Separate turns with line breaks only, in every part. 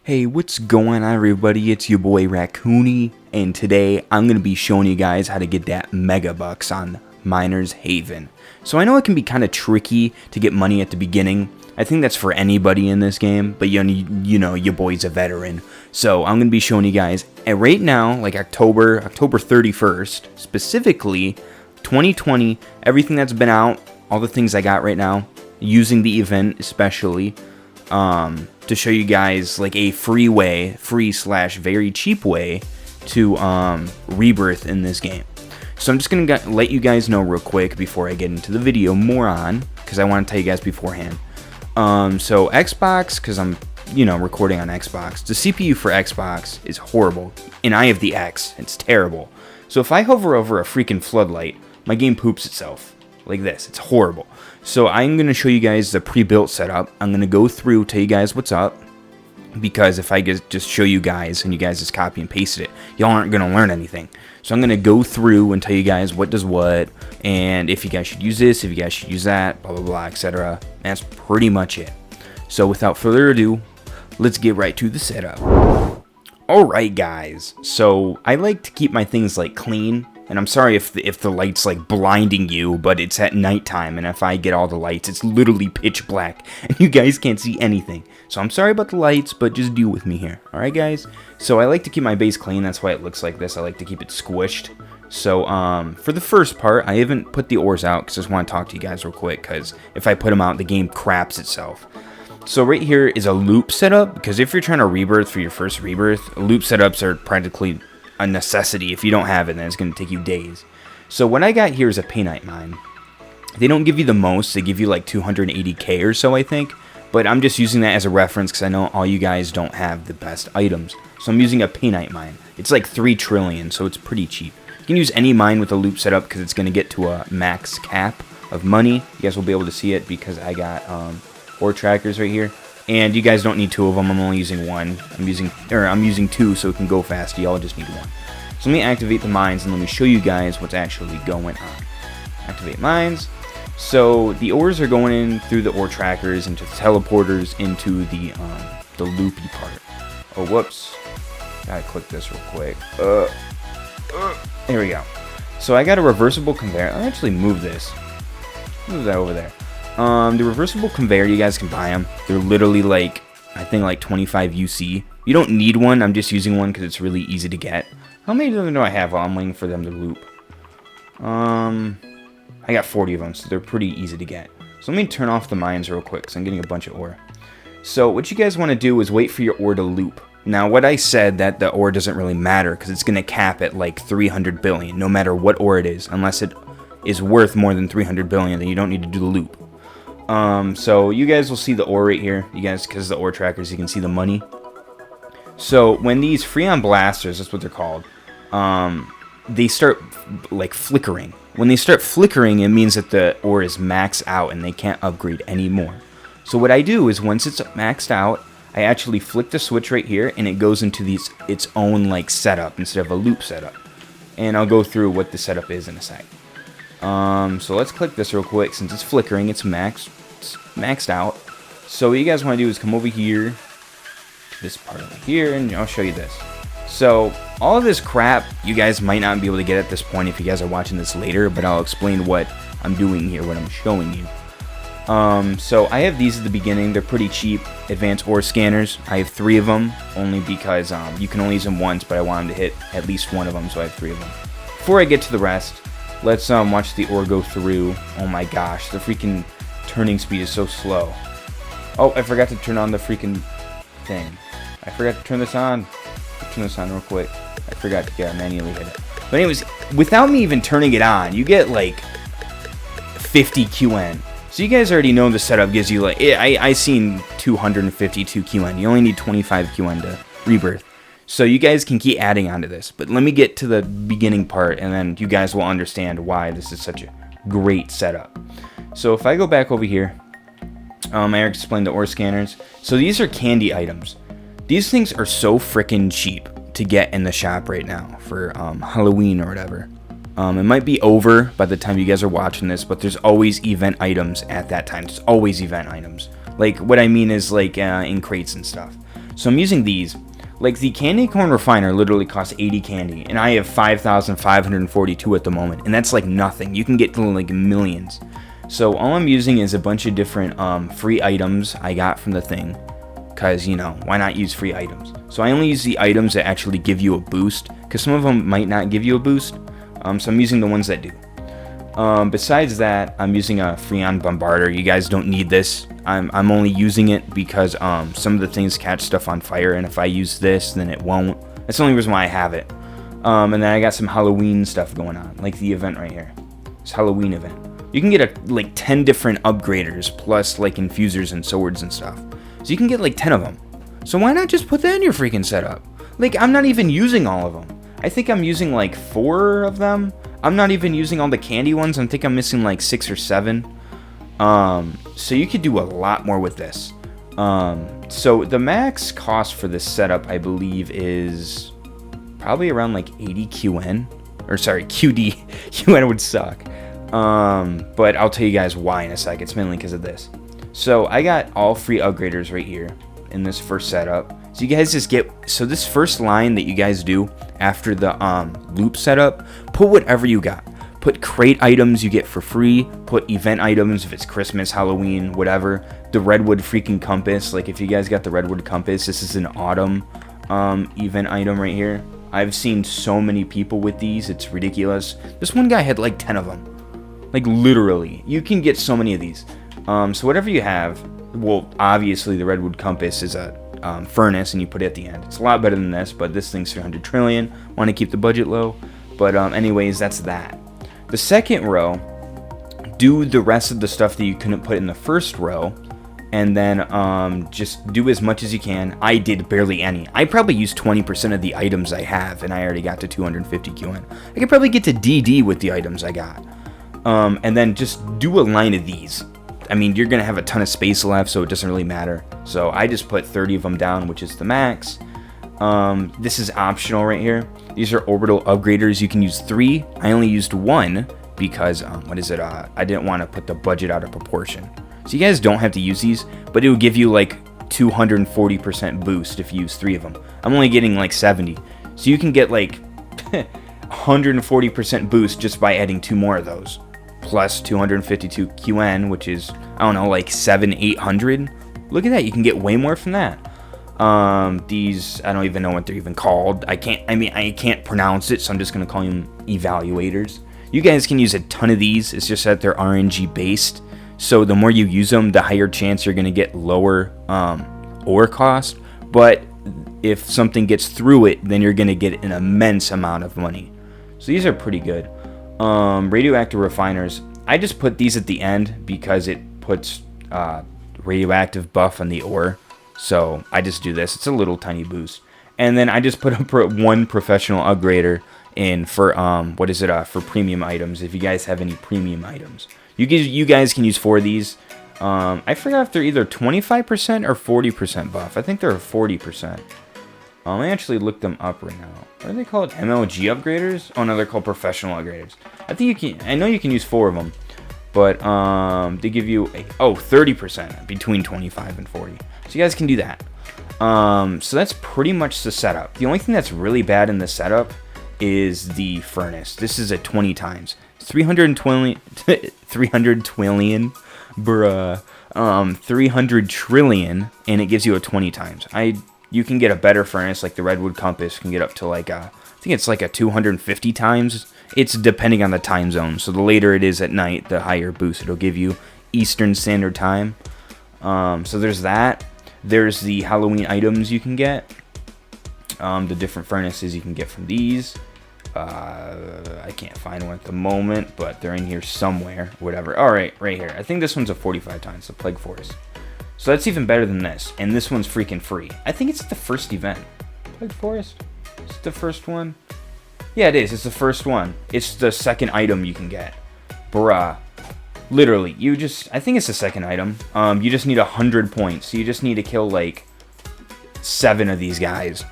Hey, what's going on everybody? It's your boy Raccoony, and today I'm going to be showing you guys how to get that mega bucks on Miner's Haven. So I know it can be kind of tricky to get money at the beginning. I think that's for anybody in this game, but you know, your boy's a veteran. So I'm going to be showing you guys, and right now, like October 31st, specifically 2020, everything that's been out, all the things I got right now, using the event especially, to show you guys like a free/very cheap way to rebirth in this game. So I'm just gonna let you guys know real quick before I get into the video more on, because I want to tell you guys beforehand. So Xbox, because I'm recording on Xbox, the CPU for Xbox is horrible, and I have the X. It's terrible. So if I hover over a freaking floodlight, my game poops itself like this. It's horrible. So I'm going to show you guys the pre-built setup. I'm going to go through, tell you guys what's up, because if I just show you guys and you guys just copy and paste it, y'all aren't going to learn anything. So I'm going to go through and tell you guys what does what, and if you guys should use this, if you guys should use that, blah, blah, blah, etc. That's pretty much it. So without further ado, let's get right to the setup. Alright guys, so I like to keep my things like clean. And I'm sorry if the light's like blinding you, but it's at nighttime, and if I get all the lights, it's literally pitch black, and you guys can't see anything. So I'm sorry about the lights, but just deal with me here. Alright guys? So I like to keep my base clean, that's why it looks like this. I like to keep it squished. So for the first part, I haven't put the ores out, because I just want to talk to you guys real quick, because if I put them out, the game craps itself. So right here is a loop setup, because if you're trying to rebirth for your first rebirth, loop setups are practically a necessity. If you don't have it, then it's going to take you days. So what I got here is a painite mine. They don't give you the most, they give you like 280k or so, I think, but I'm just using that as a reference because I know all you guys don't have the best items. So I'm using a painite mine. It's like 3 trillion, so it's pretty cheap. You can use any mine with a loop setup because it's going to get to a max cap of money. You guys will be able to see it because I got ore trackers right here. And you guys don't need 2 of them. I'm only using 1. I'm using 2 so it can go fast. Y'all just need 1. So let me activate the mines and let me show you guys what's actually going on. Activate mines. So the ores are going in through the ore trackers into the teleporters into the loopy part. Oh, whoops! Gotta click this real quick. There we go. So I got a reversible conveyor. I'll actually move this. Move that over there. The reversible conveyor, you guys can buy them. They're literally like, I think like 25 UC. You don't need one, I'm just using one because it's really easy to get. How many of them do I have while I'm waiting for them to loop? I got 40 of them, so they're pretty easy to get. So let me turn off the mines real quick because I'm getting a bunch of ore. So what you guys want to do is wait for your ore to loop. Now what I said that the ore doesn't really matter because it's going to cap at like 300 billion, no matter what ore it is. Unless it is worth more than 300 billion, then you don't need to do the loop. So you guys will see the ore right here. You guys, because the ore trackers, you can see the money. So when these Freon blasters, that's what they're called, they start like flickering. When they start flickering, it means that the ore is maxed out and they can't upgrade anymore. So what I do is once it's maxed out, I actually flick the switch right here and it goes into its own like setup instead of a loop setup. And I'll go through what the setup is in a sec. So let's click this real quick. Since it's flickering, it's maxed out. So what you guys want to do is come over here, this part over here, and I'll show you this. So all of this crap you guys might not be able to get at this point if you guys are watching this later, but I'll explain what I'm doing here, what I'm showing you. So I have these at the beginning. They're pretty cheap, advanced ore scanners. I have 3 of them, only because you can only use them once, but I want them to hit at least 1 of them, so I have 3 of them. Before I get to the rest, let's watch the ore go through. Oh my gosh, the freaking turning speed is so slow. Oh, I forgot to turn on the freaking thing. I forgot to turn this on. I'll turn this on real quick. I forgot to manually hit it. But anyways, without me even turning it on, you get like 50 QN. So you guys already know the setup gives you like, I seen 252 QN. You only need 25 QN to rebirth. So you guys can keep adding on to this. But let me get to the beginning part, and then you guys will understand why this is such a great setup. So if I go back over here, I explained the ore scanners. So these are candy items. These things are so freaking cheap to get in the shop right now for Halloween or whatever. It might be over by the time you guys are watching this, but there's always event items at that time. There's always event items. Like, what I mean is, like, in crates and stuff. So I'm using these. Like, the candy corn refiner literally costs 80 candy, and I have 5,542 at the moment, and that's like nothing. You can get to like millions. So all I'm using is a bunch of different free items I got from the thing, because, you know, why not use free items? So I only use the items that actually give you a boost, because some of them might not give you a boost. So I'm using the ones that do. Besides that, I'm using a Freon Bombarder. You guys don't need this. I'm only using it because some of the things catch stuff on fire, and if I use this, then it won't. That's the only reason why I have it. And then I got some Halloween stuff going on, like the event right here. It's Halloween event. You can get like 10 different upgraders, plus like infusers and swords and stuff. So you can get like 10 of them. So why not just put that in your freaking setup? Like, I'm not even using all of them. I think I'm using like 4 of them. I'm not even using all the candy ones. I think I'm missing like 6 or 7. So you could do a lot more with this. So the max cost for this setup, I believe, is probably around like 80 QN. Or sorry, QD. QN would suck. But I'll tell you guys why in a sec. It's mainly because of this. So I got all free upgraders right here in this first setup. So you guys just get, so this first line that you guys do after the loop setup, put whatever you got. Put crate items you get for free, put event items if it's Christmas, Halloween, whatever. The Redwood freaking compass, like if you guys got the Redwood compass, this is an autumn event item right here. I've seen so many people with these, it's ridiculous. This one guy had like 10 of them. Like literally, you can get so many of these. So whatever you have, well, obviously the Redwood compass is a furnace, and you put it at the end. It's a lot better than this, but this thing's 300 trillion. Want to keep the budget low, but anyways, that's that. The second row, do the rest of the stuff that you couldn't put in the first row, and then just do as much as you can. I did barely any. I probably used 20% of the items I have, and I already got to 250 QN. I could probably get to DD with the items I got. And then just do a line of these. I mean, you're going to have a ton of space left, so it doesn't really matter. So I just put 30 of them down, which is the max. This is optional right here. These are orbital upgraders. You can use 3. I only used 1 because, I didn't want to put the budget out of proportion. So you guys don't have to use these, but it will give you like 240% boost if you use 3 of them. I'm only getting like 70. So you can get like 140% boost just by adding 2 more of those. Plus 252 QN, which is, I don't know, like 800. Look at that, you can get way more from that. These, I don't even know what they're even called. I can't pronounce it, so I'm just gonna call them evaluators. You guys can use a ton of these. It's just that they're RNG based, so the more you use them, the higher chance you're gonna get lower ore cost. But if something gets through it, then you're gonna get an immense amount of money. So these are pretty good. Radioactive refiners, I just put these at the end because it puts radioactive buff on the ore. So I just do this. It's a little tiny boost. And then I just put up 1 professional upgrader in for for premium items. If you guys have any premium items, you guys can use 4 of these. I forgot if they're either 25% or 40% buff. I think they're 40%. I actually looked them up right now. What are they called? MLG upgraders? Oh no, they're called professional upgraders. I think you can. I know you can use 4 of them, but they give you 30% between 25 and 40. So you guys can do that. So that's pretty much the setup. The only thing that's really bad in the setup is the furnace. This is at 20 times. 320, 300 trillion, bruh. 300 trillion, and it gives you a 20 times. You can get a better furnace, like the Redwood compass can get up to like I think it's like a 250 times. It's depending on the time zone. So the later it is at night, the higher boost it'll give you. Eastern Standard Time. So there's that. There's the Halloween items you can get. The different furnaces you can get from these. I can't find one at the moment, but they're in here somewhere. Whatever. All right, right here. I think this one's a 45 times, the Plague Forest. So that's even better than this. And this one's freaking free. I think it's the first event. Plague Forest? It's the first one? Yeah, it is. It's the first one. It's the second item you can get. Bruh. Literally, I think it's the second item. You just need 100 points. So you just need to kill, like, 7 of these guys.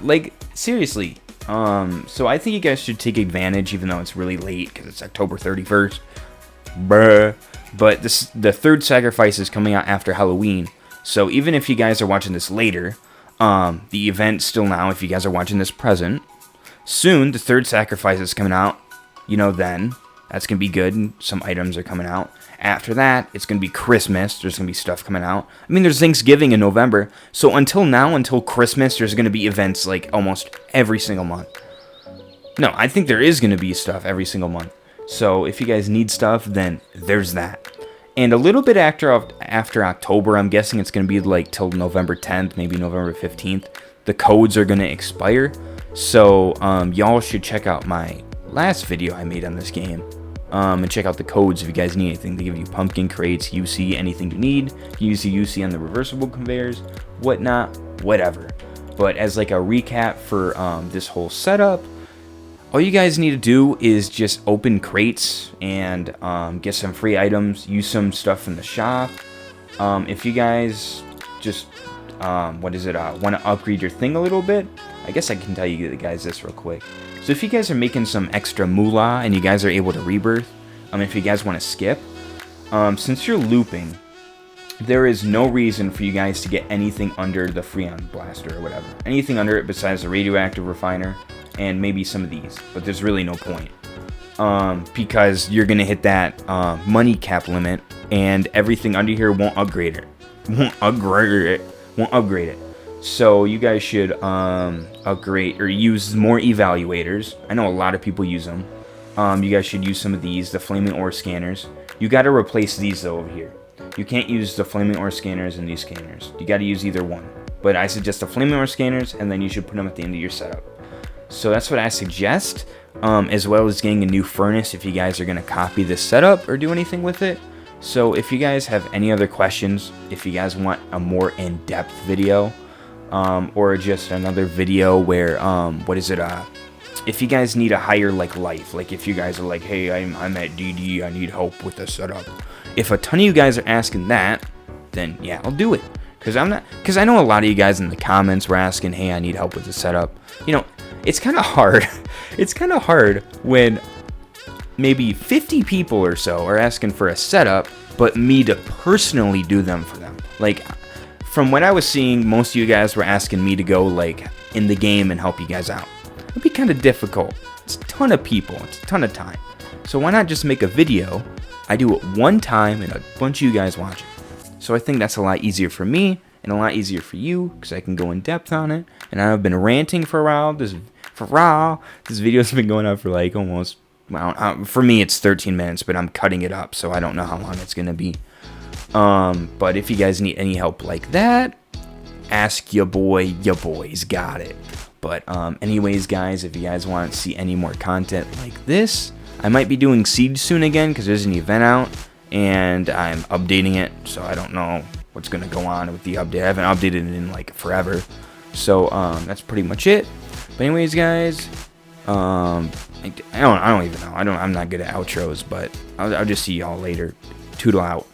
Like, seriously. So I think you guys should take advantage, even though it's really late, because it's October 31st. Bruh. But the third sacrifice is coming out after Halloween. So even if you guys are watching this later, the event still now, if you guys are watching this present. Soon, the third sacrifice is coming out. You know, then. That's going to be good. And some items are coming out. After that, it's going to be Christmas. There's going to be stuff coming out. I mean, there's Thanksgiving in November. So until now, until Christmas, there's going to be events like almost every single month. No, I think there is going to be stuff every single month. So if you guys need stuff, then there's that. And a little bit after October, I'm guessing it's going to be like till November 10th, maybe November 15th. The codes are going to expire. So y'all should check out my last video I made on this game. And check out the codes if you guys need anything. They give you pumpkin crates, UC, anything you need. You can use the UC on the reversible conveyors, whatnot, whatever. But as like a recap for this whole setup, all you guys need to do is just open crates and get some free items, use some stuff from the shop. If you guys just, want to upgrade your thing a little bit, I guess I can tell you guys this real quick. So if you guys are making some extra moolah and you guys are able to rebirth, if you guys want to skip, since you're looping, there is no reason for you guys to get anything under the Freon blaster or whatever. Anything under it besides the radioactive refiner and maybe some of these, but there's really no point. Because you're going to hit that money cap limit and everything under here won't upgrade it. Won't upgrade it. So you guys should upgrade or use more evaluators. I know a lot of people use them. You guys should use some of these, the flaming ore scanners. You got to replace these though over here. You can't use the flaming ore scanners and these scanners. You got to use either one. But I suggest the flaming ore scanners, and then you should put them at the end of your setup. So that's what I suggest, as well as getting a new furnace if you guys are going to copy this setup or do anything with it. So if you guys have any other questions, if you guys want a more in-depth video, or just another video where, if you guys need a higher, life, if you guys are like, hey, I'm at DD, I need help with the setup. If a ton of you guys are asking that, then yeah, I'll do it. Because I know a lot of you guys in the comments were asking, hey, I need help with the setup. You know, it's kind of hard. It's kind of hard when maybe 50 people or so are asking for a setup, but me to personally do them for them. From what I was seeing, most of you guys were asking me to go, in the game and help you guys out. It'd be kind of difficult. It's a ton of people. It's a ton of time. So why not just make a video? I do it one time and a bunch of you guys watch it. So I think that's a lot easier for me and a lot easier for you because I can go in depth on it. And I've been ranting for a while. This video's been going on for almost, for me it's 13 minutes, but I'm cutting it up, so I don't know how long it's going to be. But if you guys need any help like that, ask your boy. Your boy's got it. But anyways, guys, if you guys want to see any more content like this, I might be doing Siege soon again because there's an event out and I'm updating it, so I don't know what's gonna go on with the update. I haven't updated it in forever, so that's pretty much it. But anyways, guys, I don't even know. I'm not good at outros, but I'll just see y'all later. Toodle out.